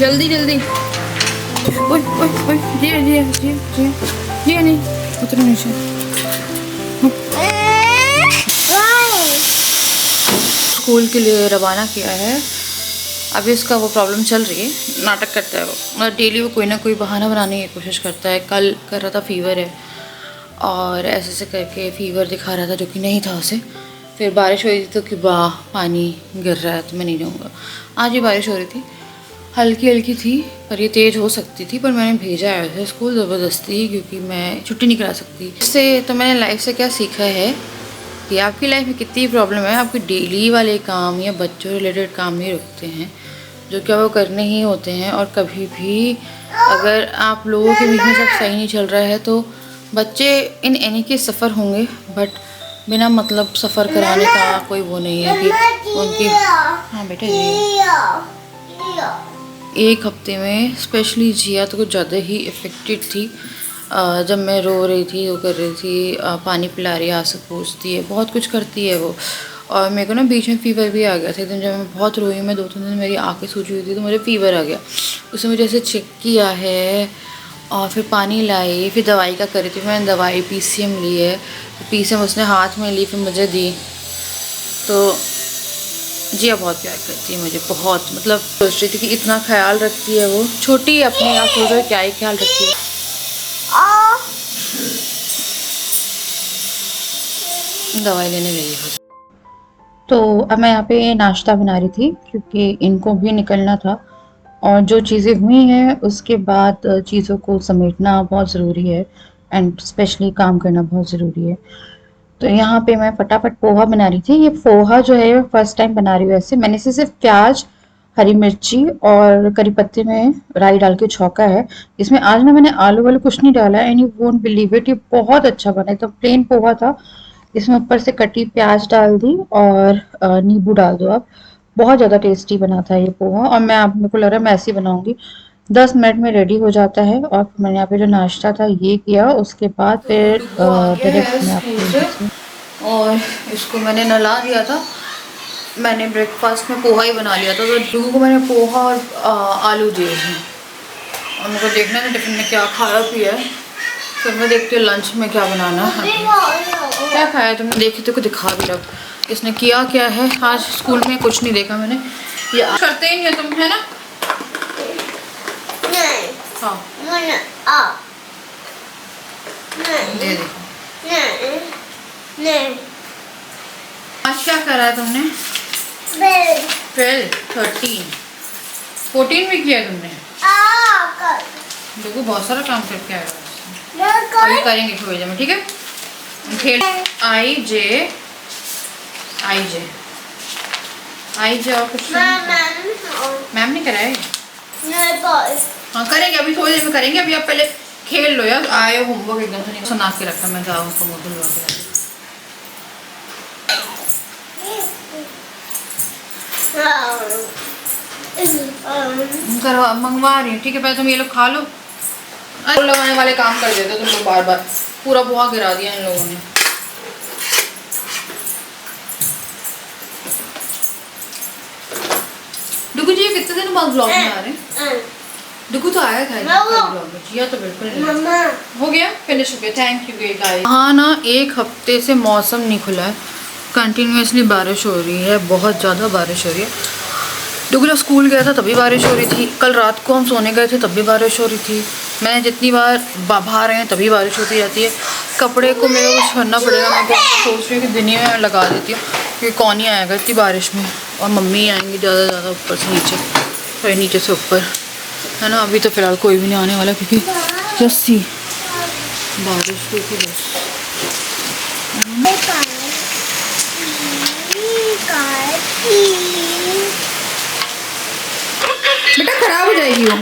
जल्दी जल्दी। ओए ओए ओए, जी जी जी जी जी, नहीं उतरो नीचे। स्कूल के लिए रवाना किया है। अभी इसका वो प्रॉब्लम चल रही है, नाटक करता है वो, मतलब डेली वो कोई ना कोई बहाना बनाने की कोशिश करता है। कल कर रहा था फीवर है और ऐसे ऐसे करके फीवर दिखा रहा था, जो कि नहीं था उसे। फिर बारिश हो रही थी तो कि वाह पानी गिर रहा है तो मैं नहीं जाऊँगा। आज भी बारिश हो रही थी, हल्की हल्की थी, पर ये तेज़ हो सकती थी। पर मैंने भेजा है उसे स्कूल ज़बरदस्ती, क्योंकि मैं छुट्टी नहीं करा सकती। इससे तो मैंने लाइफ से क्या सीखा है कि आपकी लाइफ में कितनी प्रॉब्लम है, आपके डेली वाले काम या बच्चों रिलेटेड काम ही रुकते हैं, जो क्या वो करने ही होते हैं। और कभी भी अगर आप लोगों के बीच में सब सही नहीं चल रहा है तो बच्चे इन एनी के सफ़र होंगे, बट बिना मतलब सफ़र कराने का कोई वो नहीं है कि उनकी। हाँ बेटा जी, एक हफ्ते में स्पेशली जिया तो कुछ ज़्यादा ही इफ़ेक्टेड थी। जब मैं रो रही थी, वो कर रही थी, पानी पिला रही है, आंसू पूछती है, बहुत कुछ करती है वो। और मेरे को ना बीच में फ़ीवर भी आ गया था। एक दिन जब मैं बहुत रोई, मैं 2-3 दिन मेरी आँखें सूजी हुई थी, तो मुझे फ़ीवर आ गया। उसने मुझे ऐसे चेक किया है और फिर पानी लाई, फिर दवाई का करी थी। मैंने दवाई PCM ली है, तो PCM उसने हाथ में ली, फिर मुझे दी। तो जिया बहुत प्यार करती है मुझे, बहुत, मतलब सोच रही थी कि इतना ख्याल रखती है वो। छोटी है अपने आप, सोच रहे क्या ही ख्याल रखती है। दवाई लेने गई है। तो अब मैं यहाँ पे नाश्ता बना रही थी, क्योंकि इनको भी निकलना था। और जो चीज़ें हुई हैं उसके बाद चीज़ों को समेटना बहुत ज़रूरी है, एंड स्पेशली काम करना बहुत ज़रूरी है। तो यहाँ पे मैं फटाफट पोहा बना रही थी। ये पोहा जो है फर्स्ट टाइम बना रही हूँ ऐसे। मैंने इसे सिर्फ प्याज, हरी मिर्ची और करी पत्ते में राई डाल के छौंका है। इसमें आज ना मैंने आलू वालू कुछ नहीं डाला, and you won't believe it, ये बहुत अच्छा बना। एकदम प्लेन पोहा था, इसमें ऊपर से कटी प्याज डाल दी और नींबू डाल दो आप। बहुत ज़्यादा टेस्टी बना था ये पोहा, और मैं आप मेरे को लग रहा है मैं ऐसे ही बनाऊंगी। 10 मिनट में रेडी हो जाता है। और मैंने यहाँ पे जो नाश्ता था ये किया, उसके बाद तो फिर डुगू आ गया डायरेक्ट है मैं स्कूल से, आपको। और इसको मैंने नला दिया था। मैंने ब्रेकफास्ट में पोहा ही बना लिया था, तो डुगू को मैंने पोहा और आलू दिए थे। और मेरे को देखना है टिफिन में क्या खाया पिया है, फिर मैं देखती हूँ लंच में क्या बनाना है। क्या खाया तुमने? देखी तो को दिखा भी लग इसने किया क्या है आज स्कूल में। कुछ नहीं देखा मैंने, ये करते ही नहीं है तुम, है ना? हाँ ये देखो, आज क्या करा है तुमने? 12, 13, 14 भी किया तुमने? देखो बहुत सारा काम करके आया हो। अभी करेंगे थोड़ी देर में, ठीक है? खेल आई जे और कुछ मैम ने कराए। हाँ करेंगे, अभी थोड़ी देर में करेंगे। अभी आप पहले खेल लो यार, आए होमवर्क एकदम से नहीं सुना के रखा। मैं जाऊँ तो मोटल करवा मंगवा रही हूँ, ठीक है? पहले तुम ये लोग खा लो। लगाने वाले काम कर देते तुम लोग बार बार। पूरा पोहा गिरा दिया इन लोगों ने। डुगू जी कितने दिन बाद ब्लॉग में आ रहे हैं? डुगू तो आया था ब्लॉग में, जिया तो बिल्कुल नहीं। हो गया, फिनिश हो गया। Thank you guys. हाँ ना, एक हफ्ते से मौसम नहीं खुला है, कंटिन्यूसली बारिश हो रही है, बहुत ज़्यादा बारिश हो रही है। डुगू जब स्कूल गया था तभी बारिश हो रही थी, कल रात को हम सोने गए थे तब भी बारिश हो रही थी। मैंने जितनी बार बाहर रहे हैं तभी बारिश होती रहती है। कपड़े को मेरे को कुछ करना पड़ेगा। मैं सोच रही हूँ कि दिन ही में लगा देती हूँ, क्योंकि कौन ही आएगा इतनी बारिश में। और मम्मी आएंगी ज़्यादा ज़्यादा ऊपर से नीचे, फिर नीचे से ऊपर, है ना? अभी तो फ़िलहाल कोई भी नहीं आने वाला, क्योंकि जैसी बारिश हुई थी बस। बेटा खराब हो जाएगी वो।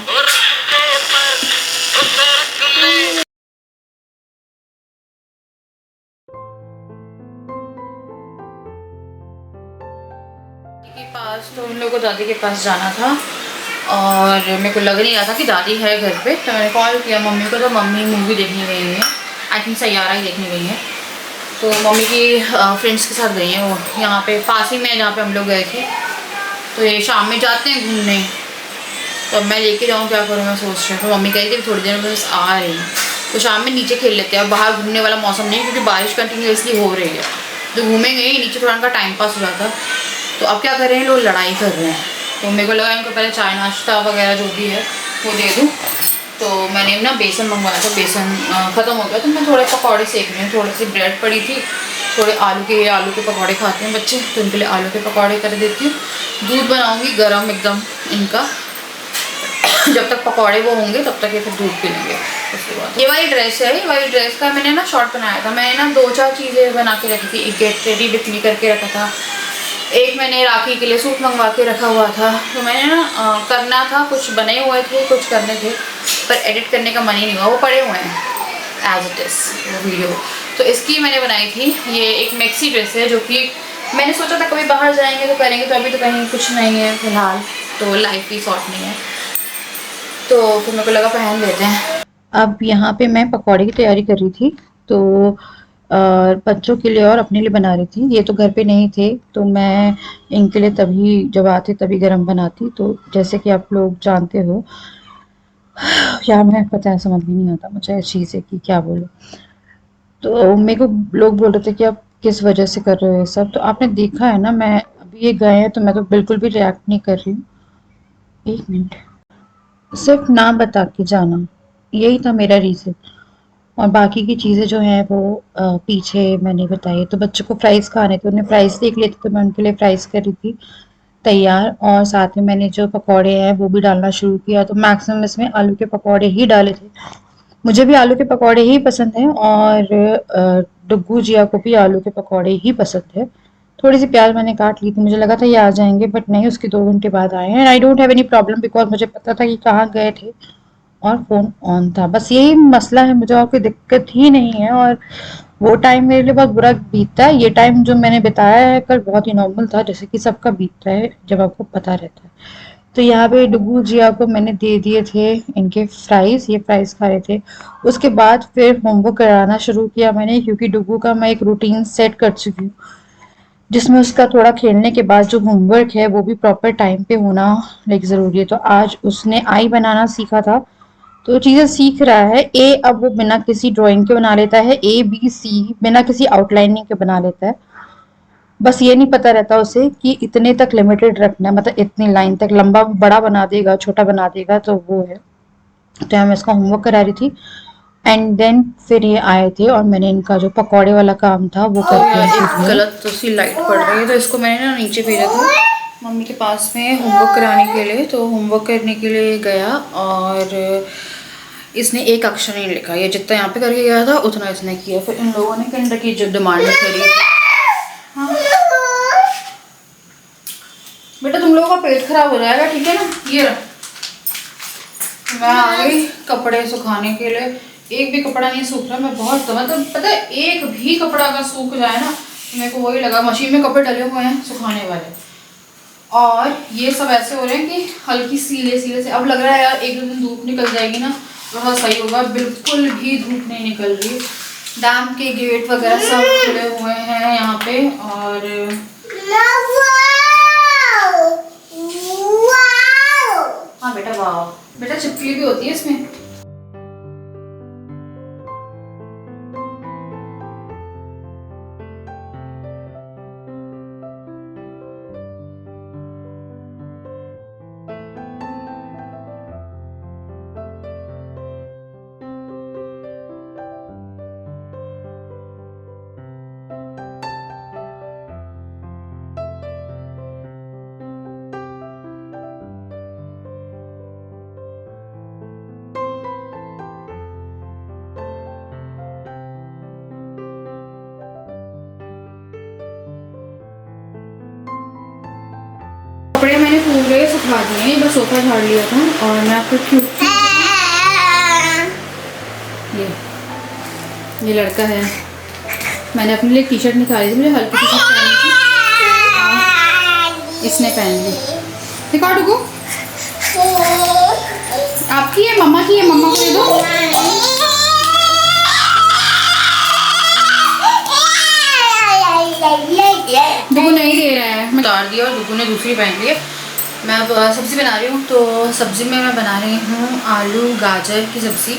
के पास तो उन लोगों को दादी के पास जाना था, और मेरे को लग नहीं रहा था कि दादी है घर पे। तो मैंने कॉल किया मम्मी को, तो मम्मी मूवी देखने गई है, आई थिंक सैयारा ही देखने गई है। तो मम्मी की फ्रेंड्स के साथ गई हैं वो, यहाँ पे पास ही में जहाँ पे हम लोग गए थे। तो ये शाम में जाते हैं घूमने, तो अब मैं लेके जाऊँ क्या करूँ मैं सोच रही हूँ। तो मम्मी कह रही थी थोड़ी देर में बस आ रही हूँ, तो शाम में नीचे खेल लेते हैं। अब बाहर घूमने वाला मौसम नहीं है क्योंकि बारिश कंटिन्यूसली हो रही है, तो घूमेंगे ही नीचे, थोड़ा उनका टाइम पास हो जाता। तो अब क्या कर रहे हैं लोग, लड़ाई कर रहे हैं। तो मेरे को लगा इनको पहले चाय नाश्ता वगैरह जो भी है वो दे दूँ। तो मैंने ना बेसन मंगवाया था, बेसन ख़त्म हो गया, तो मैं थोड़े पकौड़े सेक रही हूँ। थोड़ी सी ब्रेड पड़ी थी, थोड़े आलू के पकौड़े खाते हैं बच्चे, तो उनके लिए आलू के पकौड़े कर देती हूँ। दूध बनाऊँगी गरम एकदम इनका, जब तक पकौड़े वो होंगे तब तक ये फिर दूध पी लेंगे। उसके बाद ये वाली ड्रेस है, ये वाली ड्रेस का मैंने ना शॉर्ट बनाया था। मैंने ना 2-4 चीज़ें बना के रखी थी। एक गेट रेडी विथ मी करके रखा था, एक मैंने राखी के लिए सूट मंगवा के रखा हुआ था। तो मैंने ना करना था, कुछ बने हुए थे, कुछ करने थे, पर एडिट करने का मन ही नहीं हुआ। वो पड़े हुए हैं एज इट इज़ वो वीडियो। तो इसकी मैंने बनाई थी, ये एक मैक्सी ड्रेस है जो कि मैंने सोचा था कभी बाहर जाएंगे तो करेंगे, तो अभी तो कहीं कुछ नहीं है फिलहाल, तो लाइफ ही शॉर्ट नहीं है, तो फिर मेरे को लगा पहन लेते हैं। अब यहाँ पे मैं पकौड़े की तैयारी कर रही थी, तो बच्चों के लिए और अपने लिए बना रही थी। ये तो घर पे नहीं थे, तो मैं इनके लिए तभी जब आते तभी गरम बनाती। तो जैसे कि आप लोग जानते हो, यार मैं पता है समझ भी नहीं आता मुझे इस चीज़ से कि क्या बोलूँ। तो मेरे को लोग बोल रहे थे कि आप किस वजह से कर रहे हो ये सब। तो आपने देखा है ना, मैं अभी ये गए हैं तो मैं तो बिल्कुल भी रिएक्ट नहीं कर रही हूँ। 1 मिनट, सिर्फ नाम बता के जाना, यही था मेरा रीज़न। और बाकी की चीज़ें जो हैं वो पीछे मैंने बताई। तो बच्चों को फ्राइज़ खाने थे, उन्हें फ्राइज़ देख लिए थे, तो मैं उनके लिए फ्राइज़ कर रही थी तैयार। और साथ में मैंने जो पकौड़े हैं वो भी डालना शुरू किया। तो मैक्सिमम इसमें आलू के पकौड़े ही डाले थे। मुझे भी आलू के पकौड़े ही पसंद हैं, और डुग्गू जिया को भी आलू के पकौड़े ही पसंद है। थोड़ी सी प्याज मैंने काट ली थी, मुझे लगा था ये आ जाएंगे, बट नहीं, उसके 2 घंटे बाद आए हैं। And I don't have any problem, because मुझे पता था कि कहाँ गए थे और फ़ोन ऑन था। बस यही मसला है, मुझे और कोई दिक्कत ही नहीं है। और वो टाइम मेरे लिए बहुत बुरा बीतता है। ये टाइम जो मैंने बिताया है कल बहुत ही नॉर्मल था, जैसे कि सबका बीतता है जब आपको पता रहता है। तो यहाँ पे डुगू जिया को मैंने दे दिए थे इनके फ्राइज़, ये फ्राइज़ खा रहे थे। उसके बाद फिर होमवर्क कराना शुरू किया मैंने, क्योंकि डुगू का मैं एक रूटीन सेट कर चुकी हूँ, जिसमें उसका थोड़ा खेलने के बाद जो होमवर्क है वो भी प्रॉपर टाइम पे होना लाइक ज़रूरी है। तो आज उसने आई बनाना सीखा था, तो चीज़ें सीख रहा है। ए अब वो बिना किसी ड्राइंग के बना लेता है, ABC बिना किसी आउटलाइनिंग के बना लेता है। बस ये नहीं पता रहता उसे कि इतने तक लिमिटेड रखना है, मतलब इतनी लाइन तक। लंबा बड़ा बना देगा, छोटा बना देगा, तो वो है। तो मैं इसका होमवर्क करा रही थी, एंड देन फिर ये आए थे और मैंने इनका जो पकौड़े वाला काम था वो करके एक गलत सी लाइट पड़ रही है, तो इसको मैंने ना नीचे भेजा था मम्मी के पास में होमवर्क कराने के लिए। तो होमवर्क करने के लिए गया और इसने एक अक्षर नहीं लिखा। ये जितना यहाँ पे करके गया था उतना इसने किया। फिर इन लोगों ने किंडर की जो डिमांड करी। हाँ बेटा, तुम लोगों का पेट खराब हो जाएगा, ठीक है ना। ये रहा, मैं आ गई कपड़े सुखाने के लिए। एक भी कपड़ा नहीं सूख रहा। मैं बहुत मतलब पता है, एक भी कपड़ा अगर सूख जाए ना तो मेरे को वही लगा मशीन में कपड़े डले हुए हैं सुखाने वाले। और ये सब ऐसे हो रहे हैं कि हल्की सीले से। अब लग रहा है यार 1-2 दिन धूप निकल जाएगी ना थोड़ा सही होगा। बिल्कुल भी धूप नहीं निकल रही। डैम के गेट वगैरह सब खुले हुए हैं यहाँ पे। और हाँ बेटा, वाह बेटा, छिपकली भी होती है इसमें। कपड़े मैंने पूरे सुखा दिए, बस सोफा झाड़ लिया था। और मैं आपको क्यों, ये लड़का है, मैंने अपने लिए टी-शर्ट निकाली थी, मुझे हल्की टी-शर्ट पहनी थी, इसने पहन ली। दिखाओ डुगू, आपकी है, मम्मा की है, मम्मा को दे दो। डुगू नहीं दे रहा है, मैं उतार दिया और डुगू ने दूसरी पहन ली है। मैं अब सब्ज़ी बना रही हूँ। तो सब्ज़ी में मैं बना रही हूँ आलू गाजर की सब्ज़ी।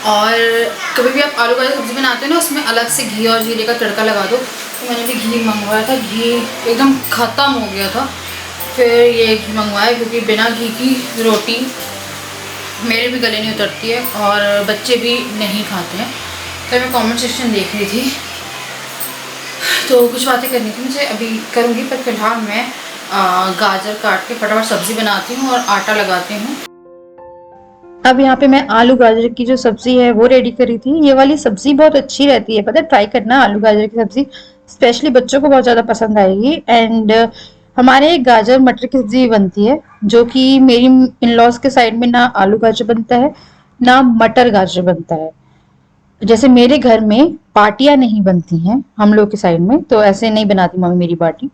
और कभी भी आप आलू गाजर सब्ज़ी बनाते हैं ना, उसमें अलग से घी और जीरे का तड़का लगा दो। तो मैंने भी घी मंगवाया था, घी एकदम ख़त्म हो गया था, फिर ये घी मंगवाया क्योंकि बिना घी की रोटी मेरे भी गले नहीं उतरती है और बच्चे भी नहीं खाते हैं। तो मैं कमेंट सेक्शन देख रही थी, तो कुछ बातें करनी थी मुझे, अभी करूँगी। पर फिलहाल मैं गाजर काट के फटाफट सब्ज़ी बनाती हूँ और आटा लगाती हूँ। अब यहाँ पे मैं आलू गाजर की जो सब्जी है वो रेडी करी थी। ये वाली सब्जी बहुत अच्छी रहती है, पता है, ट्राई करना आलू गाजर की सब्जी, स्पेशली बच्चों को बहुत ज़्यादा पसंद आएगी। एंड हमारे गाजर मटर की सब्जी बनती है, जो कि मेरी इन लॉज के साइड में ना आलू गाजर बनता है ना मटर गाजर बनता है। जैसे मेरे घर में पार्टियां नहीं बनती हैं हम लोग के साइड में, तो ऐसे नहीं बनाती मम्मी मेरी पार्टी।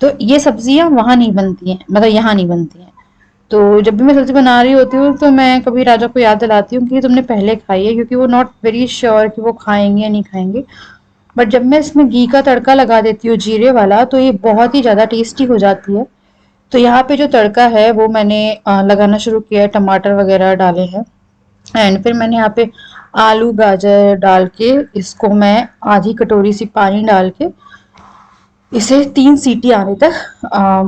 तो ये सब्जियां वहां नहीं बनती हैं, मतलब यहाँ नहीं बनती हैं। तो जब भी मैं सब्जी बना रही होती हूँ तो मैं कभी राजा को याद दिलाती हूँ कि तुमने पहले खाई है, क्योंकि वो नॉट वेरी श्योर कि वो खाएंगे या नहीं खाएंगे। बट जब मैं इसमें घी का तड़का लगा देती हूँ जीरे वाला, तो ये बहुत ही ज़्यादा टेस्टी हो जाती है। तो यहाँ पे जो तड़का है वो मैंने लगाना शुरू किया है, टमाटर वगैरह डाले हैं। एंड फिर मैंने यहाँ पे आलू गाजर डाल के इसको मैं आधी कटोरी सी पानी डाल के इसे 3 सीटी आने तक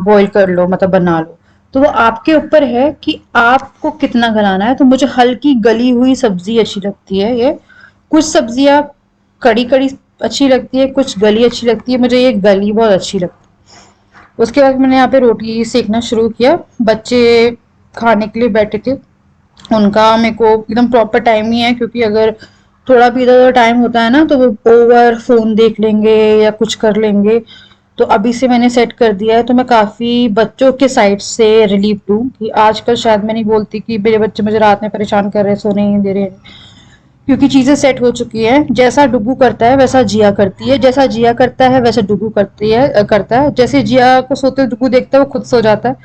बॉईल कर लो, मतलब बना लो। तो वो आपके ऊपर है कि आपको कितना गलाना है। तो मुझे हल्की गली हुई सब्जी अच्छी लगती है ये। कुछ सब्जियां कड़ी कड़ी अच्छी लगती है, कुछ गली अच्छी लगती है, मुझे ये गली बहुत अच्छी लगती है। उसके बाद मैंने यहाँ पे रोटी सेकना शुरू किया। बच्चे खाने के लिए बैठे थे, उनका मेरे को एकदम प्रॉपर टाइम ही है, क्योंकि अगर थोड़ा भी इधर उधर टाइम होता है ना तो वो ओवर फोन देख लेंगे या कुछ कर लेंगे। तो अभी से मैंने सेट कर दिया है, तो मैं काफ़ी बच्चों के साइड से रिलीव हूँ कि आजकल शायद मैं नहीं बोलती कि मेरे बच्चे मुझे रात में परेशान कर रहे हैं, सोने नहीं दे रहे हैं, क्योंकि चीज़ें सेट हो चुकी हैं। जैसा डुगू करता है वैसा जिया करती है, जैसा जिया करता है वैसा डुगू करता है। जैसे जिया को सोते डुगू देखता है वो खुद सो जाता है,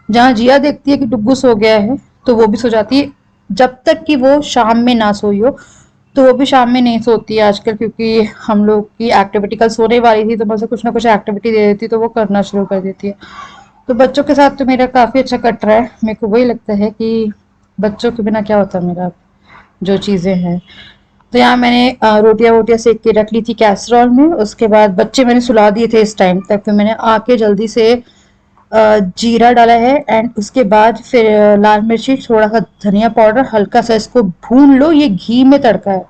जहाँ जिया देखती है कि डुगू सो गया है तो वो भी सो जाती है। जब तक कि वो शाम में ना सोई हो, तो वो भी शाम में नहीं सोती है आजकल, क्योंकि हम लोग की एक्टिविटी कल सोने वाली थी तो मैं उसे कुछ ना कुछ एक्टिविटी दे देती तो वो करना शुरू कर देती है। तो बच्चों के साथ तो मेरा काफ़ी अच्छा कट रहा है। मेरे को वही लगता है कि बच्चों के बिना क्या होता मेरा, जो चीज़ें हैं। तो यहाँ मैंने रोटियां वोटियां सेक के रख ली थी कैसरॉल में। उसके बाद बच्चे मैंने सुला दिए थे इस टाइम तक, फिर मैंने आके जल्दी से जीरा डाला है। एंड उसके बाद फिर लाल मिर्ची, थोड़ा सा धनिया पाउडर, हल्का सा इसको भून लो, ये घी में तड़का है।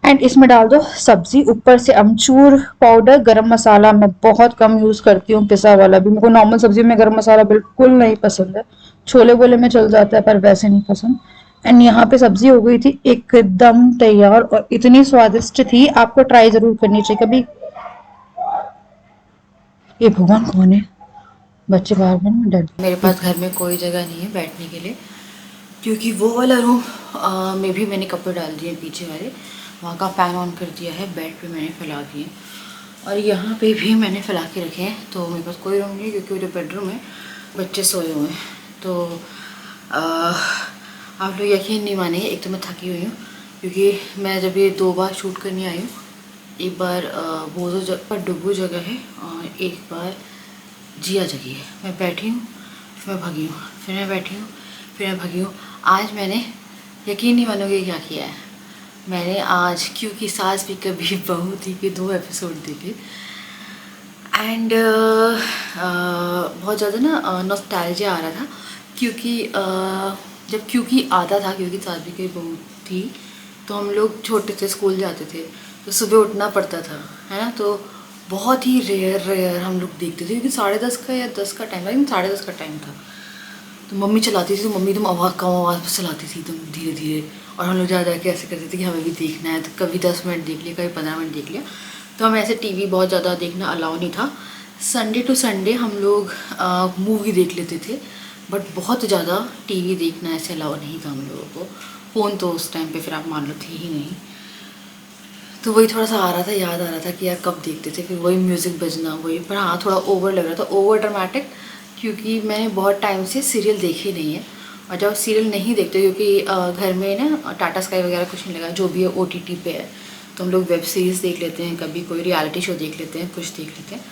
एंड इसमें डाल दो सब्जी, ऊपर से अमचूर पाउडर, गरम मसाला मैं बहुत कम यूज करती हूँ, पिसा वाला भी। मेरे को नॉर्मल सब्जी में गरम मसाला बिल्कुल नहीं पसंद है, छोले वोले में चल जाता है पर वैसे नहीं पसंद। एंड यहाँ पे सब्जी हो गई थी एकदम तैयार और इतनी स्वादिष्ट थी, आपको ट्राई जरूर करनी चाहिए कभी। ये भगवान कौन है, बच्चे बाहर में डर। मेरे पास घर में कोई जगह नहीं है बैठने के लिए, क्योंकि वो वाला रूम में भी मैंने कपड़े डाल दिए पीछे वाले, वहाँ का फैन ऑन कर दिया है, बेड पे मैंने फैला दिए और यहाँ पे भी मैंने फैला के रखे हैं। तो मेरे पास कोई रूम नहीं, क्योंकि वो जो बेडरूम है बच्चे सोए हुए हैं। तो आप लोग यकीन नहीं मानेंगे, एक तो मैं थकी हुई हूँ, क्योंकि मैं जब ये 2 बार शूट करने आई हूँ, एक बार बोझो जगह पर डुगू जगह है और एक बार जिया जगी है। मैं बैठी हूँ, फिर मैं भगी हूँ, फिर मैं बैठी हूँ, फिर मैं भगी हूँ। आज मैंने, यकीन नहीं मानोगे क्या किया है, मैंने आज क्योंकि सास भी कभी बहू थी के 2 एपिसोड देखे। एंड बहुत ज़्यादा ना नॉस्टैल्जिया आ रहा था, क्योंकि जब क्योंकि आता था, क्योंकि सास भी कभी बहू थी, तो हम लोग छोटे थे, स्कूल जाते थे, तो सुबह उठना पड़ता था, है ना। तो बहुत ही रेयर हम लोग देखते थे, क्योंकि 10:30 का या 10 का टाइम था, 10:30 का टाइम था। तो मम्मी चलाती थी, तो मम्मी एकदम कम आवाज़ पर चलाती थी एकदम धीरे धीरे, और हम लोग जा के ऐसे करते थे कि हमें भी देखना है। तो कभी 10 मिनट देख लिया, कभी 15 मिनट देख लिया। तो हमें ऐसे टीवी बहुत ज़्यादा देखना अलाउ नहीं था। संडे टू संडे हम लोग मूवी देख लेते थे, बट बहुत ज़्यादा टीवी देखना ऐसे अलाउ नहीं था हम लोगों को। फ़ोन तो उस टाइम पे फिर आप मान लो थे ही नहीं। तो वही थोड़ा सा आ रहा था, याद आ रहा था कि यार कब देखते थे, फिर वही म्यूज़िक बजना वही। पर हाँ, थोड़ा ओवर लग रहा था, ओवर ड्रामेटिक, क्योंकि मैंने बहुत टाइम से सीरियल देखी नहीं है। और जब सीरियल नहीं देखते, क्योंकि घर में ना टाटा स्काई वगैरह कुछ नहीं लगा, जो भी है OTT पे है, तो हम लोग वेब सीरीज़ देख लेते हैं, कभी कोई रियलिटी शो देख लेते हैं, कुछ देख लेते हैं।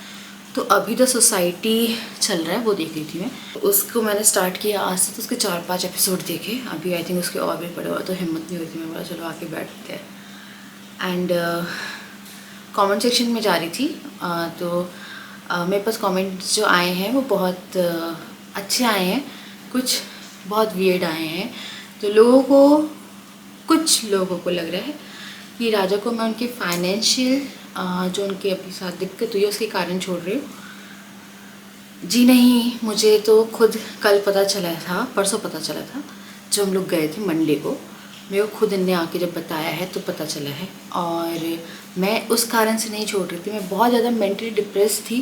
तो अभी द सोसाइटी चल रहा है, वो देख रही थी मैं। उसको मैंने स्टार्ट किया आज से, तो उसके 4-5 एपिसोड देखे। अभी आई थिंक उसके और भी पड़े हुआ, तो हिम्मत नहीं होती, मैं बोला चलो आके बैठते हैं। एंड कमेंट सेक्शन में जा रही थी तो मेरे पास कमेंट्स जो आए हैं वो बहुत अच्छे आए हैं, कुछ बहुत वियर्ड आए हैं। तो कुछ लोगों को लग रहा है कि राजा को मैं उनके फाइनेंशियल जो उनके अपने साथ दिक्कत हुई है उसके कारण छोड़ रही हूँ। जी नहीं, मुझे तो खुद कल पता चला था, परसों पता चला था, जब हम लोग गए थे मंडे को। मेरे को खुद इनने आके जब बताया है तो पता चला है। और मैं उस कारण से नहीं छोड़ रही थी, मैं बहुत ज़्यादा मेंटली डिप्रेस थी,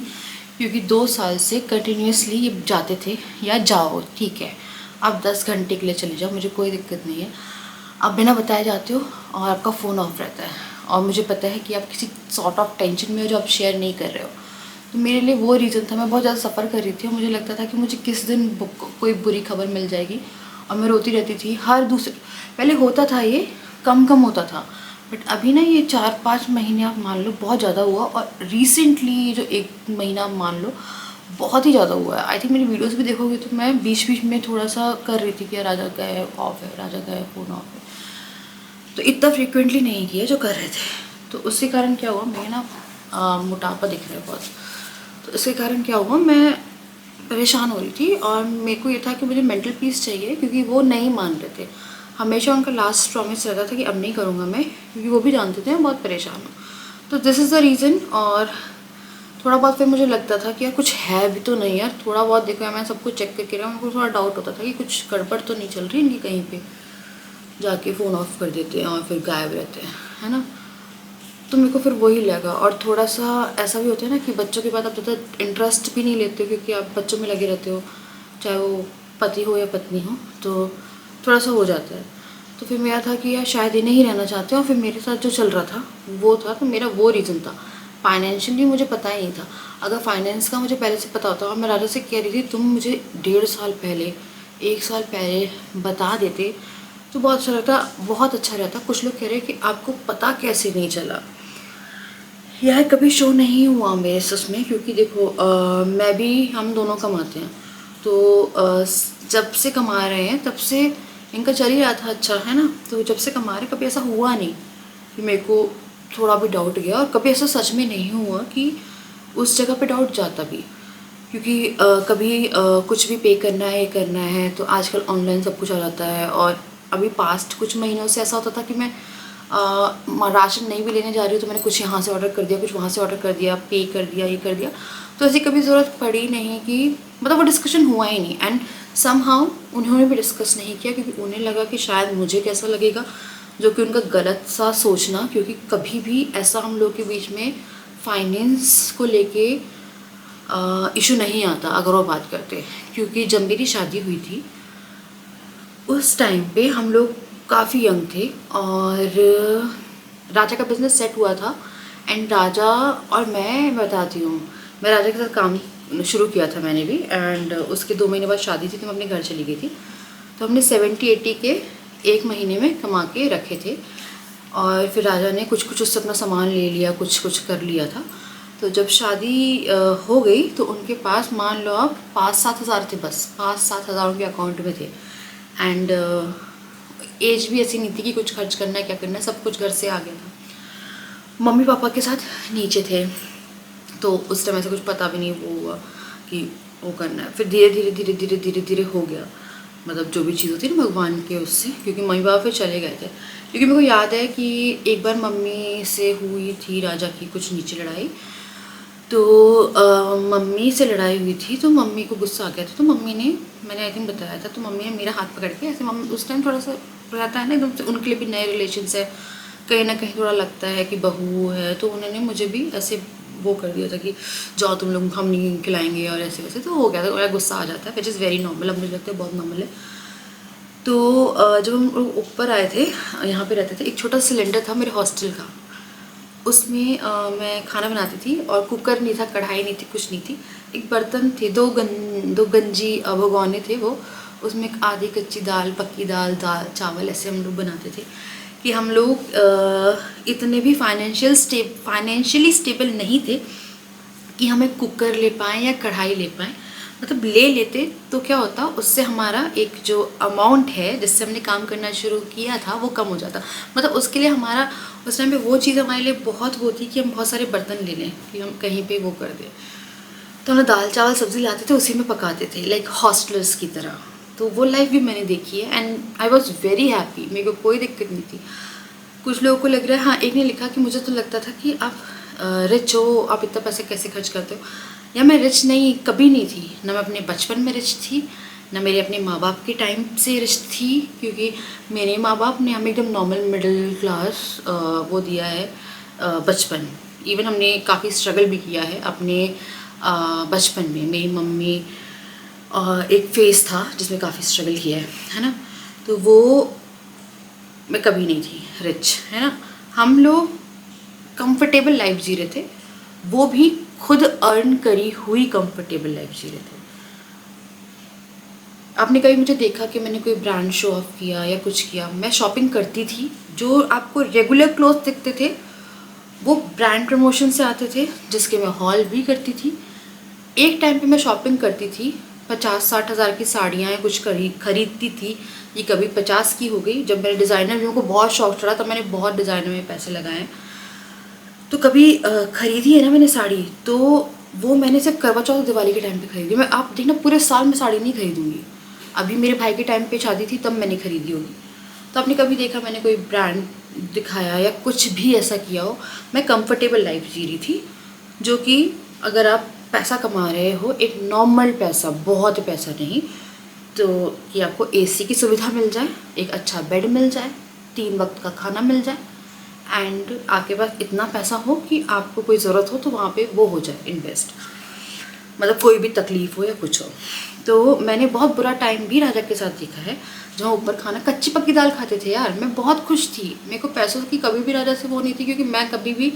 क्योंकि 2 साल से कंटिन्यूसली ये जाते थे या जाओ ठीक है, आप 10 घंटे के लिए चले जाओ, मुझे कोई दिक्कत नहीं है, आप बिना बताए जाते हो और आपका फ़ोन ऑफ रहता है, और मुझे पता है कि आप किसी सॉर्ट ऑफ टेंशन में हो जो आप शेयर नहीं कर रहे हो। तो मेरे लिए वो रीज़न था, मैं बहुत ज़्यादा सफ़र कर रही थी और मुझे लगता था कि मुझे किस दिन कोई बुरी खबर मिल जाएगी, और मैं रोती रहती थी हर दूसरे। पहले होता था ये कम होता था, बट अभी ना ये 4-5 महीने आप मान लो बहुत ज़्यादा हुआ, और रिसेंटली ये जो 1 महीना मान लो बहुत ही ज़्यादा हुआ है। आई थिंक मेरी वीडियोस भी देखोगे तो मैं बीच बीच में थोड़ा सा कर रही थी कि राजा का है ऑफ है, राजा का है फ़ोन ऑफ है, तो इतना फ्रिक्वेंटली नहीं किया जो कर रहे थे। तो उसके कारण क्या हुआ, मैं ना मोटापा दिख रहा है बहुत, तो इसके कारण क्या हुआ, मैं परेशान हो रही थी, और मेरे को ये था कि मुझे मेंटल पीस चाहिए, क्योंकि वो नहीं मान रहे थे। हमेशा उनका लास्ट प्रॉमिस रहता था कि अब नहीं करूँगा मैं, क्योंकि वो भी जानते थे मैं बहुत परेशान हूँ। तो दिस इज़ द रीज़न। और थोड़ा बहुत फिर मुझे लगता था कि यार कुछ है भी तो नहीं यार, थोड़ा बहुत देखो यार, मैं सब कुछ चेक करके रहा हूँ, मेरे को थोड़ा डाउट होता था कि कुछ गड़बड़ तो नहीं चल रही इनकी कहीं पे, जाके फ़ोन ऑफ कर देते हैं और फिर गायब रहते हैं, है ना। तो मेरे को फिर वही लगा। और थोड़ा सा ऐसा भी होता है ना कि बच्चों के बाद आप ज़्यादा इंटरेस्ट भी नहीं लेते हो, क्योंकि आप बच्चों में लगे रहते हो, चाहे वो पति हो या पत्नी हो, तो थोड़ा सा हो जाता है। तो फिर मेरा था कि यार शायद ये नहीं रहना चाहते, और फिर मेरे साथ जो चल रहा था वो था, तो मेरा वो रीज़न था। फाइनेंशियली मुझे पता ही नहीं था। अगर फाइनेंस का मुझे पहले से पता होता, और मैं राजा से कह रही थी तुम मुझे 1.5 साल पहले 1 साल पहले बता देते तो बहुत अच्छा रहता, बहुत अच्छा रहता। कुछ लोग कह रहे हैं कि आपको पता कैसे नहीं चला। यार कभी शो नहीं हुआ मेरे उसमें, क्योंकि देखो मैं भी, हम दोनों कमाते हैं, तो जब से कमा रहे हैं तब से इनका चल ही रहा था अच्छा, है ना। तो जब से कमा रहे कभी ऐसा हुआ नहीं कि मेरे को थोड़ा भी डाउट गया, और कभी ऐसा सच में नहीं हुआ कि उस जगह पे डाउट जाता भी, क्योंकि कभी कुछ भी पे करना है, ये करना है, तो आजकल ऑनलाइन सब कुछ आ जाता है। और अभी पास्ट कुछ महीनों से ऐसा होता था कि मैं राशन नहीं भी लेने जा रही हूँ तो मैंने कुछ यहाँ से ऑर्डर कर दिया, कुछ वहाँ से ऑर्डर कर दिया, पे कर दिया, ये कर दिया, तो ऐसी कभी ज़रूरत पड़ी नहीं कि मतलब वो डिस्कशन हुआ ही नहीं। एंड समहाउ उन्होंने भी डिस्कस नहीं किया, क्योंकि उन्हें लगा कि शायद मुझे कैसा लगेगा, जो कि उनका गलत सा सोचना, क्योंकि कभी भी ऐसा हम लोग के बीच में फाइनेंस को लेके इशू नहीं आता अगर वो बात करते। क्योंकि जब मेरी शादी हुई थी उस टाइम पे हम लोग काफ़ी यंग थे, और राजा का बिज़नेस सेट हुआ था। एंड राजा और मैं बताती हूँ, मैं राजा के साथ काम शुरू किया था मैंने भी, एंड उसके 2 महीने बाद शादी थी, तो मैं अपने घर चली गई थी। तो हमने 70-80 के 1 महीने में कमा के रखे थे, और फिर राजा ने कुछ कुछ उससे अपना सामान ले लिया, कुछ कुछ कर लिया था। तो जब शादी हो गई तो उनके पास मान लो आप 5-7 हज़ार थे, बस 5-7 हज़ार उनके अकाउंट में थे। एंड एज भी ऐसी नहीं थी कि कुछ खर्च करना है, क्या करना है, सब कुछ घर से आ गया था। मम्मी पापा के साथ नीचे थे, तो उस टाइम ऐसा कुछ पता भी नहीं वो हुआ कि वो करना है। फिर धीरे धीरे धीरे धीरे धीरे धीरे हो गया, मतलब जो भी चीज़ होती है ना भगवान के उससे, क्योंकि मम्मी पापा फिर चले गए थे। क्योंकि मेरे को याद है कि एक बार मम्मी से हुई थी राजा की कुछ नीचे लड़ाई, तो मम्मी से लड़ाई हुई थी, तो मम्मी को गुस्सा आ गया था, तो मम्मी ने, मैंने आई थिंक बताया था, तो मम्मी ने मेरा हाथ पकड़ के ऐसे, मम्मी उस टाइम थोड़ा सा रहता है ना एकदम से, उनके लिए भी नए रिलेशंस है, कहीं ना कहीं थोड़ा लगता है कि बहू है, तो उन्होंने मुझे भी ऐसे वो कर दिया था कि जाओ तुम लोग, हम नहीं खिलाएंगे और ऐसे वैसे। तो हो गया था, गुस्सा आ जाता है, विच इज़ वेरी नॉर्मल, अब मुझे लगता है बहुत नॉर्मल है। तो जब हम ऊपर आए थे, यहाँ पे रहते थे, एक छोटा सिलेंडर था मेरे हॉस्टल का, उसमें मैं खाना बनाती थी, और कुकर नहीं था, कढ़ाई नहीं थी, कुछ नहीं थी, एक बर्तन थे, दो गंजी भगोने थे वो, उसमें आधी कच्ची दाल, पक्की दाल, चावल, ऐसे हम लोग बनाते थे। कि हम लोग इतने भी फाइनेंशियली स्टेबल नहीं थे कि हम एक कुकर ले पाएँ या कढ़ाई ले पाएँ, मतलब ले लेते तो क्या होता, उससे हमारा एक जो अमाउंट है जिससे हमने काम करना शुरू किया था वो कम हो जाता। मतलब उसके लिए हमारा उस टाइम पे वो चीज़ हमारे लिए बहुत वो थी कि हम बहुत सारे बर्तन ले लें, कि हम कहीं पे वो कर दें। तो हम दाल चावल सब्ज़ी लाते थे, उसी में पकाते थे, लाइक हॉस्टलर्स की तरह। तो वो लाइफ भी मैंने देखी है and I was very happy, मेरे को कोई दिक्कत नहीं थी। कुछ लोगों को लग रहा है, हाँ एक ने लिखा कि मुझे तो लगता था कि आप रिच हो, आप इतना पैसे कैसे खर्च करते हो। या मैं रिच नहीं, कभी नहीं थी, ना मैं अपने बचपन में रिच थी, ना मेरे अपने माँ बाप के टाइम से रिच थी, क्योंकि मेरे माँ बाप ने हमें एकदम नॉर्मल मिडिल क्लास वो दिया है बचपन। इवन हमने काफ़ी स्ट्रगल भी किया है अपने बचपन में। मेरी मम्मी एक फेज़ था जिसमें काफ़ी स्ट्रगल किया है ना। तो वो मैं कभी नहीं थी रिच, है ना। हम लोग कंफर्टेबल लाइफ जी रहे थे, वो भी खुद अर्न करी हुई कंफर्टेबल लाइफ जी रहे थे। आपने कभी मुझे देखा कि मैंने कोई ब्रांड शो ऑफ किया या कुछ किया? मैं शॉपिंग करती थी, जो आपको रेगुलर क्लोथ दिखते थे वो ब्रांड प्रमोशन से आते थे, जिसके मैं हॉल भी करती थी। एक टाइम पे मैं शॉपिंग करती थी, 50-60 हज़ार की साड़ियाँ कुछ खरीदती थी। ये कभी 50 की हो गई। जब मेरे डिज़ाइनर में को बहुत शौक चढ़ा तब मैंने बहुत डिज़ाइनर में पैसे लगाए। तो कभी खरीदी है ना मैंने साड़ी, तो वो मैंने सिर्फ करवा चौथ दिवाली के टाइम पे खरीदी। मैं आप देखना पूरे साल में साड़ी नहीं खरीदूँगी। अभी मेरे भाई के टाइम पे शादी थी तब मैंने खरीदी होगी। तो आपने कभी देखा मैंने कोई ब्रांड दिखाया या कुछ भी ऐसा किया हो? मैं कंफर्टेबल लाइफ जी रही थी, जो कि अगर आप पैसा कमा रहे हो, एक नॉर्मल पैसा, बहुत पैसा नहीं, तो कि आपको एसी की सुविधा मिल जाए, एक अच्छा बेड मिल जाए, 3 वक्त का खाना मिल जाए एंड आपके पास इतना पैसा हो कि आपको कोई ज़रूरत हो तो वहाँ पे वो हो जाए इन्वेस्ट, मतलब कोई भी तकलीफ़ हो या कुछ हो। तो मैंने बहुत बुरा टाइम भी राजा के साथ देखा है, जहाँ ऊपर खाना कच्ची पक्की दाल खाते थे यार। मैं बहुत खुश थी, मेरे को पैसों की कभी भी राजा से वो नहीं थी, क्योंकि मैं कभी भी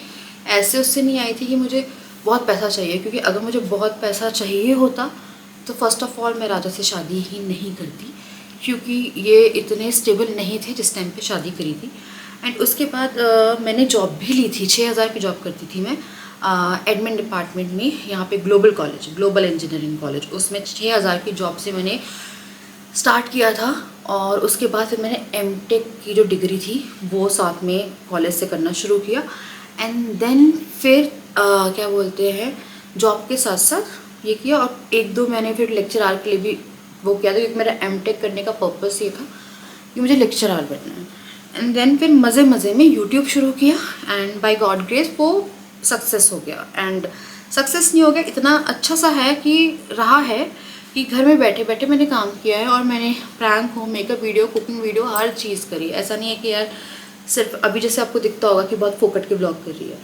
ऐसे उससे नहीं आई थी कि मुझे बहुत पैसा चाहिए। क्योंकि अगर मुझे बहुत पैसा चाहिए होता तो फर्स्ट ऑफ ऑल मैं राजा से शादी ही नहीं करती, क्योंकि ये इतने स्टेबल नहीं थे जिस टाइम पे शादी करी थी। एंड उसके बाद मैंने जॉब भी ली थी, 6,000 की जॉब करती थी मैं एडमिन डिपार्टमेंट में, यहाँ पे global college, global engineering college, उसमें 6,000 की जॉब से मैंने स्टार्ट किया था। और उसके बाद फिर मैंने एमटेक की जो डिग्री थी वो साथ में कॉलेज से करना शुरू किया। एंड देन फिर क्या बोलते हैं, जॉब के साथ साथ ये किया। और 1-2 मैंने फिर लेक्चरार के लिए भी वो किया था, क्योंकि मेरा एमटेक करने का पर्पस ये था कि मुझे लेक्चरार बनना है। एंड देन फिर मज़े मज़े में यूट्यूब शुरू किया एंड बाय गॉड ग्रेस वो सक्सेस हो गया। एंड सक्सेस नहीं हो गया, इतना अच्छा सा है कि रहा है कि घर में बैठे बैठे मैंने काम किया है और मैंने प्रैंक हो, मेकअप वीडियो, कुकिंग वीडियो, हर चीज़ करी। ऐसा नहीं है कि यार सिर्फ अभी जैसे आपको दिखता होगा कि बहुत फोकट के ब्लॉग कर रही है,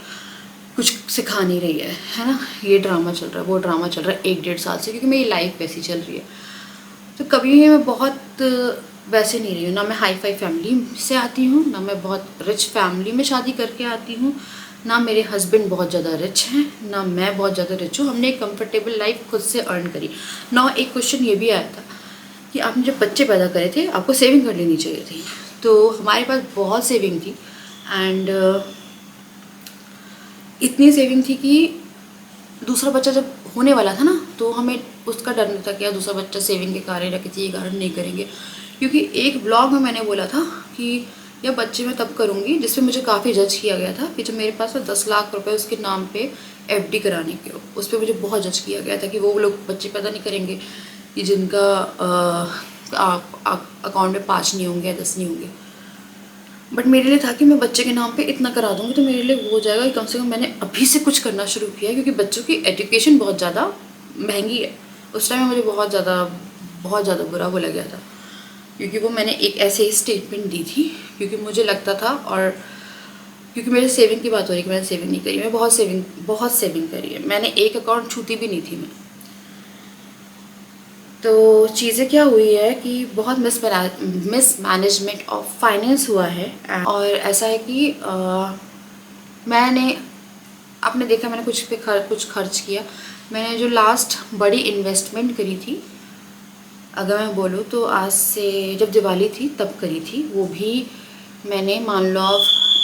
कुछ सिखा नहीं रही है ना। ये ड्रामा चल रहा है, वो ड्रामा चल रहा है 1-1.5 साल से, क्योंकि मेरी लाइफ वैसी चल रही है। तो कभी भी मैं बहुत वैसे नहीं रही हूँ, ना मैं हाई फाई फैमिली से आती हूँ, ना मैं बहुत रिच फैमिली में शादी करके आती हूँ, ना मेरे हस्बैंड बहुत ज़्यादा रिच हैं, ना मैं बहुत ज़्यादा रिच हूँ। हमने एक कंफर्टेबल लाइफ खुद से अर्न करी ना। एक क्वेश्चन ये भी आया था कि आपने जब बच्चे पैदा करे थे आपको सेविंग कर लेनी चाहिए थी। तो हमारे पास बहुत सेविंग थी एंड इतनी सेविंग थी कि दूसरा बच्चा जब होने वाला था ना, तो हमें उसका डर नहीं था कि यार दूसरा बच्चा सेविंग के कारण रखे थे, ये कारण नहीं करेंगे। क्योंकि एक ब्लॉग में मैंने बोला था कि यह बच्चे मैं तब करूँगी, जिसपे मुझे काफ़ी जज किया गया था कि जब मेरे पास 10 लाख रुपए उसके नाम पे एफडी कराने के हो, उस पर मुझे बहुत जज किया गया था कि वो लोग बच्चे पैदा नहीं करेंगे कि जिनका अकाउंट में 5 नहीं होंगे या 10 नहीं होंगे। बट मेरे लिए था कि मैं बच्चे के नाम पे इतना करा दूँगी तो मेरे लिए वो हो जाएगा कि कम से कम मैंने अभी से कुछ करना शुरू किया, क्योंकि बच्चों की एजुकेशन बहुत ज़्यादा महंगी है। उस टाइम में मुझे बहुत ज़्यादा बुरा बोला गया था, क्योंकि वो मैंने एक ऐसे ही स्टेटमेंट दी थी, क्योंकि मुझे लगता था, और क्योंकि मेरे सेविंग की बात हो रही है कि मैंने सेविंग नहीं करी। मैं बहुत सेविंग करी है, मैंने एक अकाउंट छूती भी नहीं थी मैं। तो चीज़ें क्या हुई है कि बहुत मिसमैनेजमेंट ऑफ फाइनेंस हुआ है। और ऐसा है कि आपने देखा मैंने कुछ पे कुछ खर्च किया। मैंने जो लास्ट बड़ी इन्वेस्टमेंट करी थी, अगर मैं बोलूँ तो आज से जब दिवाली थी तब करी थी। वो भी मैंने मान लो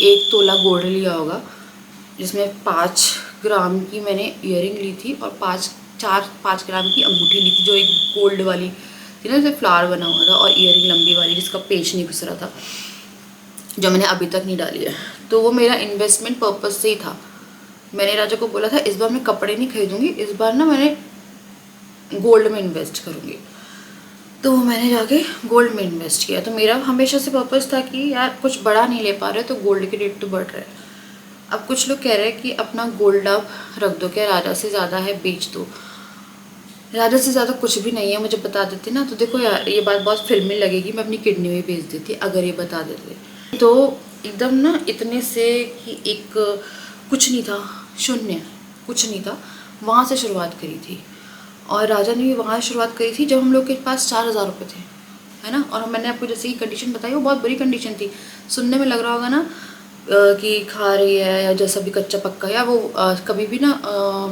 1 तोला गोल्ड लिया होगा जिसमें 5 ग्राम की मैंने ईयरिंग ली थी और 5 ग्राम की अंगूठी ली थी, जो एक गोल्ड वाली थी ना, जिसमें फ्लावर बना हुआ था, और ईयरिंग लंबी वाली जिसका पेच नहीं घुस रहा था, जो मैंने अभी तक नहीं डाली है। तो वो मेरा इन्वेस्टमेंट पर्पज़ से ही था। मैंने राजा को बोला था इस बार मैं कपड़े नहीं खरीदूँगी, इस बार ना मैंने गोल्ड में इन्वेस्ट करूँगी। तो मैंने जाके गोल्ड में इन्वेस्ट किया। तो मेरा हमेशा से पर्पज़ था कि यार कुछ बड़ा नहीं ले पा रहे तो गोल्ड के रेट तो बढ़ रहे हैं। अब कुछ लोग कह रहे हैं कि अपना गोल्ड आप रख दो, क्या राजा से ज़्यादा है बेच दो। राजा से ज़्यादा कुछ भी नहीं है, मुझे बता देते ना तो देखो यार ये बात बहुत फिल्मी लगेगी, मैं अपनी किडनी भी बेच देती अगर ये बता देते। तो एकदम ना इतने से कि एक कुछ नहीं था, शून्य कुछ नहीं था, वहाँ से शुरुआत करी थी। और राजा ने भी वहाँ शुरुआत करी थी जब हम लोग के पास 4,000 रुपये थे, है ना। और मैंने आपको जैसे ही कंडीशन बताई वो बहुत बुरी कंडीशन थी। सुनने में लग रहा होगा ना कि खा रही है या जैसा भी कच्चा पक्का, या वो कभी भी ना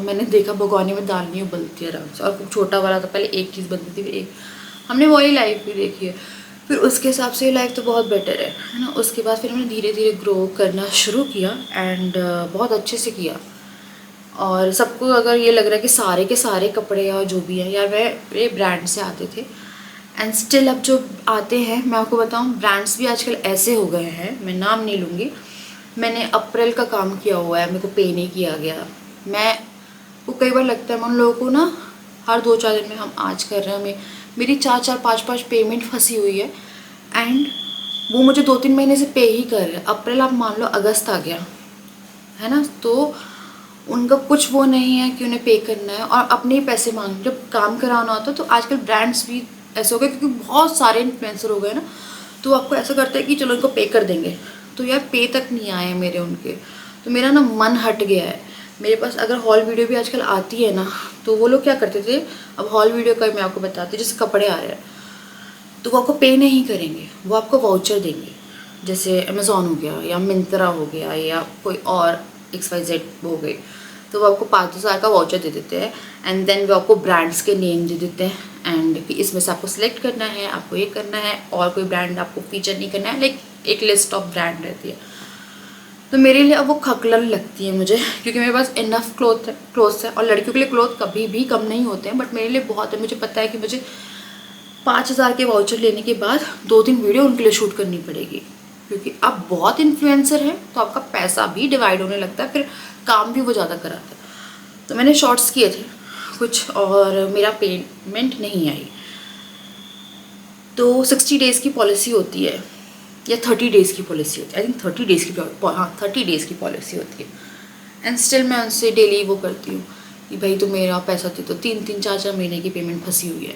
मैंने देखा भगोने में दाल नहीं उबलती है आराम से। और छोटा वाला तो पहले एक चीज़ बनती थी, फिर एक, हमने वही लाइफ भी देखी है। फिर उसके हिसाब से लाइफ तो बहुत बेटर है ना। उसके बाद फिर मैंने धीरे धीरे ग्रो करना शुरू किया एंड बहुत अच्छे से किया। और सबको अगर ये लग रहा है कि सारे के सारे कपड़े और जो भी हैं यार वे ब्रांड से आते थे, एंड स्टिल अब जो आते हैं, मैं आपको बताऊं ब्रांड्स भी आजकल ऐसे हो गए हैं, मैं नाम नहीं लूँगी। मैंने अप्रैल का काम किया हुआ है, मेरे को पे नहीं किया गया। मैं वो कई बार लगता है मैं उन लोगों को ना हर 2-4 दिन में हम आज कर रहे हैं, मेरी 4-4 5-5 पेमेंट फंसी हुई है एंड वो मुझे 2-3 महीने से पे ही कर रहे हैं। अप्रैल आप मान लो, अगस्त आ गया है ना, तो उनका कुछ वो नहीं है कि उन्हें पे करना है और अपने ही पैसे मांग, जब काम कराना होता है। तो आजकल ब्रांड्स भी ऐसे हो गए क्योंकि बहुत सारे इन्फ्लुएंसर हो गए ना, तो आपको ऐसा करते हैं कि चलो इनको पे कर देंगे, तो यार पे तक नहीं आए मेरे उनके। तो मेरा ना मन हट गया है। मेरे पास अगर हॉल वीडियो भी आजकल आती है ना, तो वो लोग क्या करते थे, अब हॉल वीडियो का मैं आपको बताती हूँ, जैसे कपड़े आ रहे हैं तो वो आपको पे नहीं करेंगे, वो आपको वाउचर देंगे। जैसे अमेज़ॉन हो गया या मिंत्रा हो गया या कोई और XYZ हो गई, तो वो आपको 5,000 का वाउचर दे देते हैं एंड देन वो आपको ब्रांड्स के नेम दे देते हैं एंड कि इसमें से आपको सिलेक्ट करना है, आपको ये करना है और कोई ब्रांड आपको फीचर नहीं करना है, लाइक एक लिस्ट ऑफ ब्रांड रहती है। तो मेरे लिए अब वो खकलल लगती है मुझे, क्योंकि मेरे पास इनफ क्लोथ्स है और लड़कियों के लिए क्लोथ कभी भी कम नहीं होते हैं, बट मेरे लिए बहुत है। मुझे पता है कि मुझे 5,000 के वाउचर लेने के बाद 2-3 वीडियो उनके लिए शूट करनी पड़ेगी, क्योंकि आप बहुत इन्फ्लुएंसर हैं तो आपका पैसा भी डिवाइड होने लगता है, फिर काम भी वो ज़्यादा कराता है। तो मैंने शॉर्ट्स किए थे कुछ और मेरा पेमेंट नहीं आई। तो 60 डेज़ की पॉलिसी होती है या 30 डेज़ की पॉलिसी होती है, आई थिंक 30 डेज़ की, हाँ 30 डेज़ की पॉलिसी होती है। एंड स्टिल मैं उनसे डेली वो करती हूँ कि भाई तो मेरा पैसा दे दो, 3-3 4-4 महीने की पेमेंट फंसी हुई है।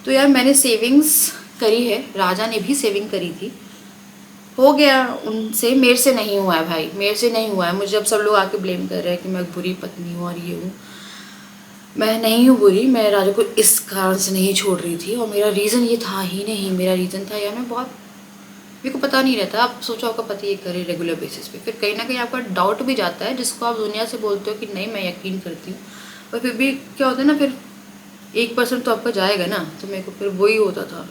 तो यार मैंने सेविंग्स करी है, राजा ने भी सेविंग करी थी, हो गया उनसे, मेरे से नहीं हुआ है भाई, मेरे से नहीं हुआ है। मुझे अब सब लोग आके ब्लेम कर रहे हैं कि मैं बुरी पत्नी हूँ और ये हूँ, मैं नहीं हूँ बुरी। मैं राजा को इस कारण से नहीं छोड़ रही थी और मेरा रीज़न ये था ही नहीं। मेरा रीज़न था यार मैं बहुत, मेरे को पता नहीं रहता। आप सोचो आपका पति ये करे रेगुलर बेसिस पे, फिर कहीं ना कहीं आपका डाउट भी जाता है, जिसको आप दुनिया से बोलते हो कि नहीं मैं यकीन करती हूँ, पर फिर भी क्या होता है ना, फिर 1% तो आपका जाएगा ना। तो मेरे को फिर वही होता था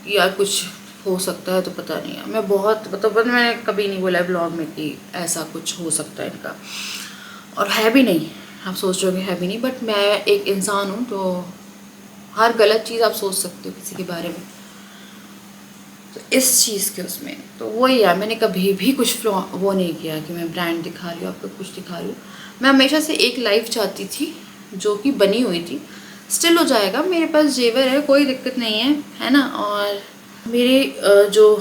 कि यार कुछ हो सकता है, तो पता नहीं है। मैं बहुत मतलब मैंने कभी नहीं बोला ब्लॉग में कि ऐसा कुछ हो सकता है इनका, और है भी नहीं। आप सोच रहे हो कि है भी नहीं, बट मैं एक इंसान हूँ तो हर गलत चीज़ आप सोच सकते हो किसी के बारे में। तो इस चीज़ के उसमें तो वही है, मैंने कभी भी कुछ वो नहीं किया कि मैं ब्रांड दिखा रही हूँ आपको, कुछ दिखा रही हूँ। मैं हमेशा से एक लाइफ चाहती थी जो कि बनी हुई थी, स्टिल हो जाएगा। मेरे पास जेवर है, कोई दिक्कत नहीं है ना। और मेरे जो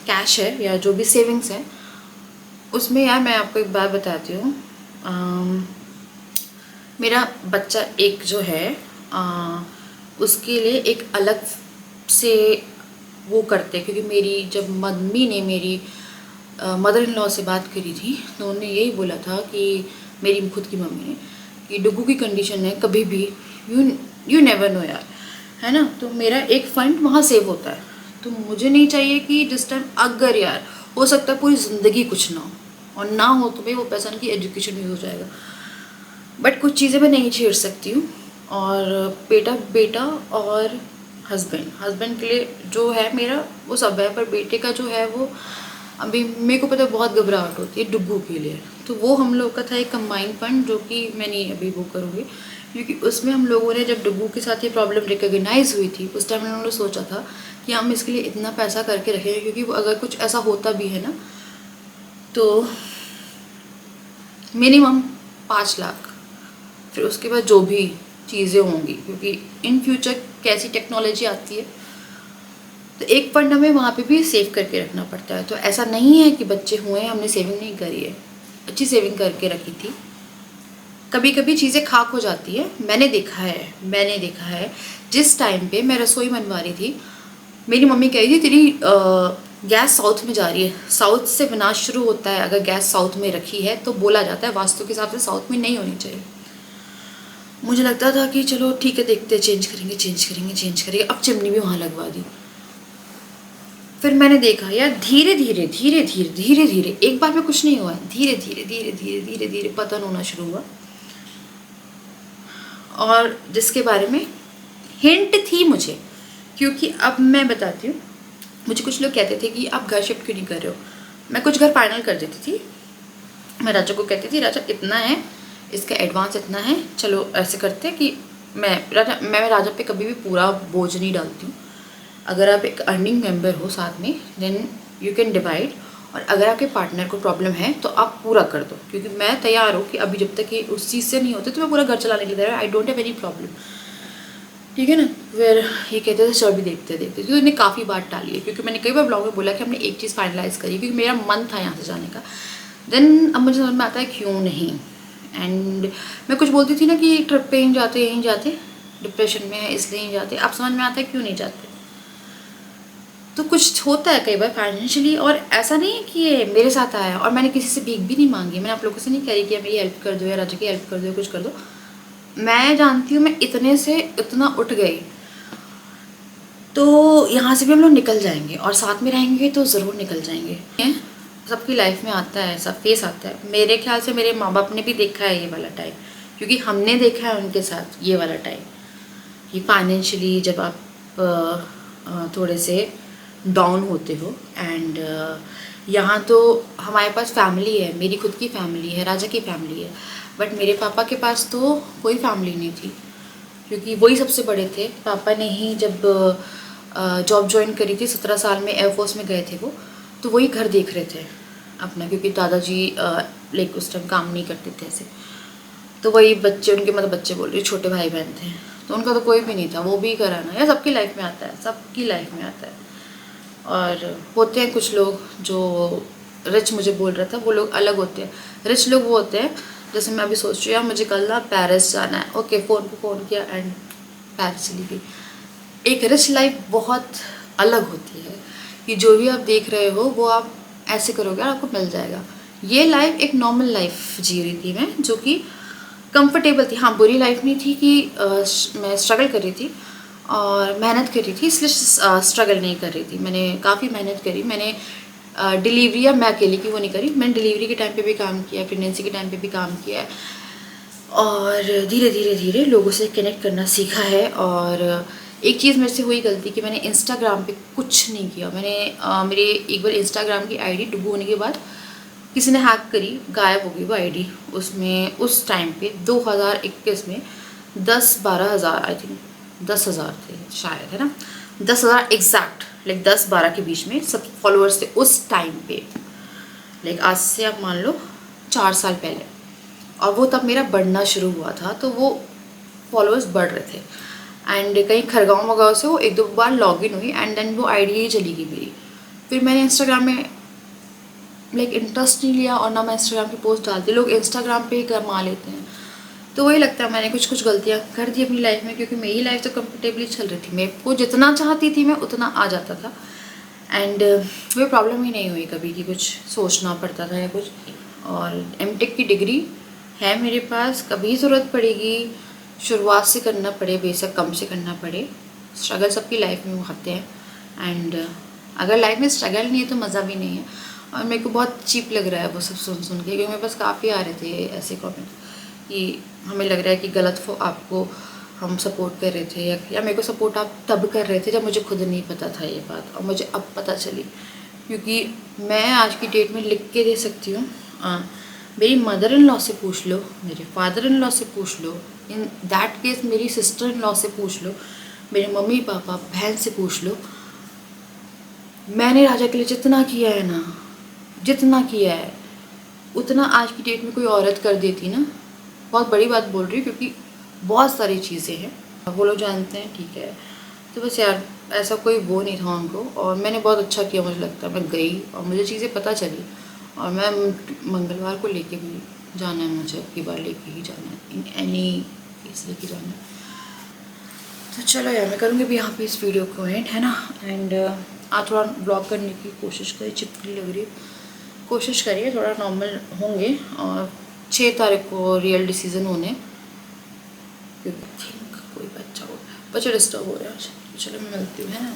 कैश है या जो भी सेविंग्स है उसमें यार मैं आपको एक बात बताती हूँ। मेरा बच्चा एक जो है उसके लिए एक अलग से वो करते हैं, क्योंकि मेरी जब मम्मी ने मेरी मदर इन लॉ से बात करी थी तो उन्होंने यही बोला था कि मेरी खुद की मम्मी ने कि डुगू की कंडीशन है, कभी भी यू नेवर नो यार, है ना। तो मेरा एक फ़ंड वहाँ सेव होता है, तो मुझे नहीं चाहिए कि जिस टाइम अगर यार हो सकता है पूरी ज़िंदगी कुछ ना हो और ना हो तो भाई वो पैसा उनकी एजुकेशन यूज़ हो जाएगा, बट कुछ चीज़ें मैं नहीं छेड़ सकती हूँ। और बेटा और हस्बैंड के लिए जो है मेरा वो सब है, पर बेटे का जो है वो अभी मेरे को पता है बहुत घबराहट होती है डुग्गू के लिए, तो वो हम लोग का था एक कंबाइंड फंड जो कि मैं नहीं अभी वो करूँगी, क्योंकि उसमें हम लोगों ने जब डुग्गू के साथ ये प्रॉब्लम रिकॉग्नाइज हुई थी उस टाइम उन्होंने सोचा था कि हम इसके लिए इतना पैसा करके रखेंगे, क्योंकि वो अगर कुछ ऐसा होता भी है ना तो मिनिमम 5 लाख, फिर उसके बाद जो भी चीज़ें होंगी, क्योंकि इन फ्यूचर कैसी टेक्नोलॉजी आती है तो एक फंड हमें वहाँ पे भी सेव करके रखना पड़ता है। तो ऐसा नहीं है कि बच्चे हुए हैं हमने सेविंग नहीं करी है, अच्छी सेविंग करके रखी थी। कभी कभी चीज़ें खाक हो जाती है, मैंने देखा है जिस टाइम पे मैं रसोई बनवा रही थी मेरी मम्मी कह रही थी तेरी गैस साउथ में जा रही है। साउथ से विनाश शुरू होता है, अगर गैस साउथ में रखी है तो बोला जाता है वास्तु के हिसाब से साउथ में नहीं होनी चाहिए। मुझे लगता था कि चलो ठीक है देखते चेंज करेंगे। अब चिमनी भी वहाँ लगवा दी। फिर मैंने देखा यार धीरे धीरे एक बार में कुछ नहीं हुआ, धीरे धीरे पतन होना शुरू हुआ। और जिसके बारे में हिंट थी मुझे, क्योंकि अब मैं बताती हूँ, मुझे कुछ लोग कहते थे कि आप घर शिफ्ट क्यों नहीं कर रहे हो। मैं कुछ घर फाइनल कर देती थी, मैं राजा को कहती थी राजा इतना है, इसका एडवांस इतना है, चलो ऐसे करते हैं कि मैं राजा पे कभी भी पूरा बोझ नहीं डालती हूँ। अगर आप एक अर्निंग मेंबर हो साथ में देन यू कैन डिवाइड, और अगर आपके पार्टनर को प्रॉब्लम है तो आप पूरा कर दो, क्योंकि मैं तैयार हूँ कि अभी जब तक ये उस चीज़ से नहीं होते तो मैं पूरा घर चलाने के लिए तैयार, I don't have any problem, ठीक है ना। फिर ये कहते थे चल भी देखते क्योंकि उन्हें काफ़ी बात टाली है, क्योंकि मैंने कई बार ब्लॉग में बोला कि हमने एक चीज़ फाइनलाइज़ करी, क्योंकि मेरा मन था यहाँ से जाने का। देन अब मुझे समझ में आता है क्यों नहीं। एंड मैं कुछ बोलती थी ना कि ट्रिप पे यहीं जाते डिप्रेशन में है इसलिए यहीं जाते, अब समझ में आता है क्यों नहीं जाते। तो कुछ होता है कई बार फाइनेंशियली, और ऐसा नहीं है कि ये मेरे साथ आया और मैंने किसी से भीख भी नहीं मांगी। मैंने आप लोगों से नहीं कह रही कि मेरी हेल्प कर दो या राजा की हेल्प कर दो, कुछ कर दो। मैं जानती हूँ मैं इतने से इतना उठ गई, तो यहाँ से भी हम लोग निकल जाएंगे और साथ में रहेंगे तो ज़रूर निकल जाएंगे। सबकी लाइफ में आता है, सब फेस आता है। मेरे ख्याल से मेरे माँ बाप ने भी देखा है ये वाला टाइम, क्योंकि हमने देखा है उनके साथ ये वाला टाइम कि फाइनेंशियली जब आप थोड़े से डाउन होते हो। एंड यहाँ तो हमारे पास फैमिली है, मेरी खुद की फैमिली है, राजा की फैमिली है, बट मेरे पापा के पास तो कोई फैमिली नहीं थी, क्योंकि वही सबसे बड़े थे। पापा ने ही जब जॉब ज्वाइन करी थी 17 साल में, एयरफोर्स में गए थे वो, तो वही घर देख रहे थे अपना, क्योंकि दादाजी लाइक उस टाइम काम नहीं करते थे ऐसे, तो वही बच्चे उनके मतलब बच्चे बोल रही, छोटे भाई बहन थे, तो उनका तो कोई भी नहीं था, वो भी कराना। या सबकी लाइफ में आता है, सबकी लाइफ में आता है। और होते हैं कुछ लोग जो रिच, मुझे बोल रहा था, वो लोग अलग होते हैं। रिच लोग वो होते हैं, जैसे मैं अभी सोच रही हूँ मुझे कल ना पेरिस जाना है, ओके फ़ोन पे फ़ोन किया एंड पेरिस चली गई। एक रिच लाइफ बहुत अलग होती है कि जो भी आप देख रहे हो वो आप ऐसे करोगे और आपको मिल जाएगा। ये लाइफ एक नॉर्मल लाइफ जी रही थी मैं, जो कि कंफर्टेबल थी। हाँ, बुरी लाइफ नहीं थी कि मैं स्ट्रगल कर रही थी और मेहनत कर रही थी, इसलिए स्ट्रगल नहीं कर रही थी। मैंने काफ़ी मेहनत करी। मैंने डिलीवरी, या मैं अकेले की वो नहीं करी, मैंने डिलीवरी के टाइम पे भी काम किया, प्रेगनेंसी के टाइम पे भी काम किया है, और धीरे धीरे लोगों से कनेक्ट करना सीखा है। और एक चीज़ मेरे से हुई गलती कि मैंने इंस्टाग्राम पे कुछ नहीं किया। मैंने मेरे एक बार इंस्टाग्राम की आईडी डुबो होने के बाद किसी ने हैक करी, गायब हो गई वो आईडी। उसमें उस टाइम पे 2021 में 10-12 हज़ार, आई थिंक 10,000 थे शायद, है ना, 10,000 एग्जैक्ट, लाइक 10-12 के बीच में सब फॉलोअर्स थे उस टाइम पे। लाइक आज से आप मान लो 4 साल पहले, और वो तब मेरा बढ़ना शुरू हुआ था, तो वो फॉलोअर्स बढ़ रहे थे। एंड कहीं खरगांव वगैरह से वो 1-2 बार लॉगिन हुई एंड देन वो आईडी ही चली गई मेरी। फिर मैंने इंस्टाग्राम में लाइक इंटरेस्ट नहीं लिया और ना मैं इंस्टाग्राम की पोस्ट डालती। लोग इंस्टाग्राम पे ही कमा लेते हैं, तो वही लगता है मैंने कुछ गलतियाँ कर दी अपनी लाइफ में, क्योंकि मेरी लाइफ तो कंफर्टेबली चल रही थी। मेरे को जितना चाहती थी मैं उतना आ जाता था, एंड कोई प्रॉब्लम ही नहीं हुई कभी कि कुछ सोचना पड़ता था या कुछ। और एमटेक की डिग्री है मेरे पास, कभी ज़रूरत पड़ेगी शुरुआत से करना पड़े, बेशक कम से करना पड़े, स्ट्रगल सबकी लाइफ में होते हैं। एंड अगर लाइफ में स्ट्रगल नहीं है तो मज़ा भी नहीं है। और मेरे को बहुत चीप लग रहा है वो सब सुन के, क्योंकि मेरे पास काफ़ी आ रहे थे ऐसे कमेंट कि हमें लग रहा है कि गलत आपको हम सपोर्ट कर रहे थे, या मेरे को सपोर्ट आप तब कर रहे थे जब मुझे खुद नहीं पता था ये बात, और मुझे अब पता चली। क्योंकि मैं आज की डेट में लिख के दे सकती हूँ। मेरी मदर इन लॉ से पूछ लो, मेरे फादर इन लॉ से पूछ लो, इन दैट केस मेरी सिस्टर इन लॉ से पूछ लो, मेरे मम्मी पापा बहन से पूछ लो, मैंने राजा के लिए जितना किया है ना, जितना किया है उतना आज की डेट में कोई औरत कर देती ना। बहुत बड़ी बात बोल रही हूँ क्योंकि बहुत सारी चीज़ें हैं, वो लोग जानते हैं, ठीक है। तो बस यार ऐसा कोई वो नहीं था उनको, और मैंने बहुत अच्छा किया, मुझे लगता है। मैं गई और मुझे चीज़ें पता चली, और मैं मंगलवार को लेके भी जाना है, मुझे अगली बार लेके ही जाना है, इन एनी केस लेके जाना है। तो चलो यार, मैं करूँगी भी यहाँ पे इस वीडियो को एंड, है ना। एंड आज थोड़ा ब्लॉग करने की कोशिश करी, चिपकली लग रही है, कोशिश करिए थोड़ा नॉर्मल होंगे। और 6 तारीख को रियल डिसीजन होने, क्योंकि थिंक कोई बच्चा डिस्टर्ब हो रहा है। चलो मैं मिलती हूँ, है ना।